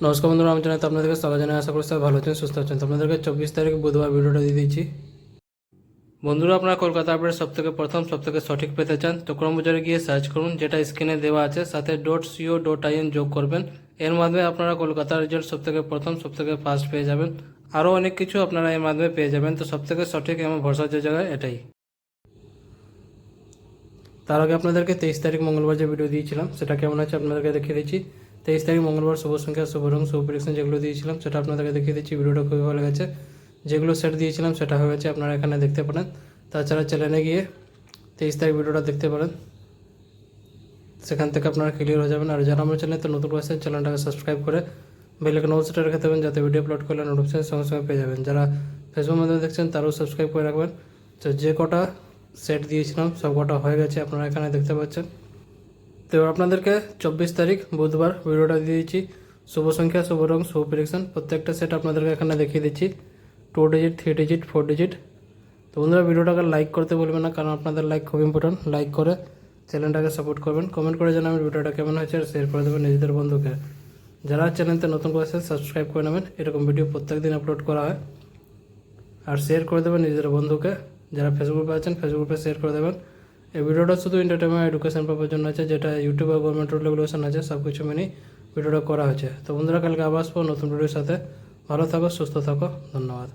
নমস্কার বন্ধুরা, আমি জানাই আপনাদেরকে স্বাগত জানাই। আশা করি সবাই ভালো আছেন, সুস্থ আছেন। তো আপনাদেরকে 24 তারিখ বুধবার ভিডিওটা দিয়ে দিচ্ছি। বন্ধুরা, আপনারা কলকাতা আপডেট সবথেকে প্রথম সবথেকে সঠিক পেতে চান তো ক্রমবাজারে গিয়ে সার্চ করুন, যেটা স্ক্রিনে দেওয়া আছে, সাথে .co.in যোগ করবেন। এর মাধ্যমে আপনারা কলকাতার রেজাল্ট সবথেকে প্রথম সবথেকে ফার্স্ট পেয়ে যাবেন। আরও অনেক কিছু আপনারা এর মাধ্যমে পেয়ে যাবেন। তো সবথেকে সঠিক এবং ভরসার যে জায়গায় এটাই। তার আগে আপনাদেরকে 23 তারিখ মঙ্গলবার যে ভিডিও দিয়েছিলাম সেটা কেমন আছে আপনাদেরকে দেখিয়ে দিচ্ছি। 23 তারিখ মঙ্গলবার শুভ সংখ্যা, শুভ রং, শুভ প্রেডিকশন যেগুলো দিয়েছিলাম সেটা আপনাদেরকে দেখিয়ে দিচ্ছি। ভিডিওটা খুবই ভালো লেগেছে। যেগুলো সেট দিয়েছিলাম সেটা হয়ে গেছে, আপনারা এখানে দেখতে পারেন। তাছাড়া চ্যানেলে গিয়ে 23 তারিখ ভিডিওটা দেখতে পারেন, সেখান থেকে আপনারা ক্লিয়ার হয়ে যাবেন। আর যারা আমার চ্যানেলে তো নতুন আসছেন, চ্যানেলটাকে সাবস্ক্রাইব করে বেল আইকন অল সেট রেখে দেবেন, যাতে ভিডিও আপলোড করলে নোটিফিকেশন সঙ্গে সঙ্গে পেয়ে যাবেন। যারা ফেসবুকের মাধ্যমে দেখছেন তারাও সাবস্ক্রাইব করে রাখবেন। তো যে কটা সেট দিয়েছিলাম সব কটা হয়ে গেছে, আপনারা এখানে দেখতে পাচ্ছেন। তো এবার আপনাদেরকে 24 তারিখ বুধবার ভিডিওটা দিয়ে দিচ্ছি। শুভ সংখ্যা, শুভ রং, শুভ প্রেডিকশন প্রত্যেকটা সেট আপনাদেরকে এখানে দেখিয়ে দিচ্ছি। 2 ডিজিট, 3 ডিজিট, 4 ডিজিট। তো বন্ধুরা, ভিডিওটাকে লাইক করতে বলবেন না, কারণ আপনাদের লাইক খুব ইম্পর্টেন্ট। লাইক করে চ্যানেলটাকে সাপোর্ট করবেন। কমেন্ট করে জানাবেন ভিডিওটা কেমন হয়েছে, আর শেয়ার করে দেবেন নিজেদের বন্ধুকে। যারা চ্যানেলতে নতুন করে আসেন সাবস্ক্রাইব করে নেবেন, এরকম ভিডিও প্রত্যেক দিন আপলোড করা হয়। আর শেয়ার করে দেবেন নিজেদের বন্ধুকে। যারা ফেসবুক গ্রুপে আছেন ফেসবুক গ্রুপে শেয়ার করে দেবেন। এই ভিডিওটা শুধু এন্টারটেনমেন্ট এডুকেশন পারপার জন্য আছে, যেটা ইউটিউব আর গভর্নমেন্ট রুল রেগুলেশন আছে, সব কিছু মেনেই ভিডিওটা করা হয়েছে। তো বন্ধুরা, কালকে আবার আসবো নতুন ভিডিওর সাথে। ভালো থাকো, সুস্থ থাকো, ধন্যবাদ।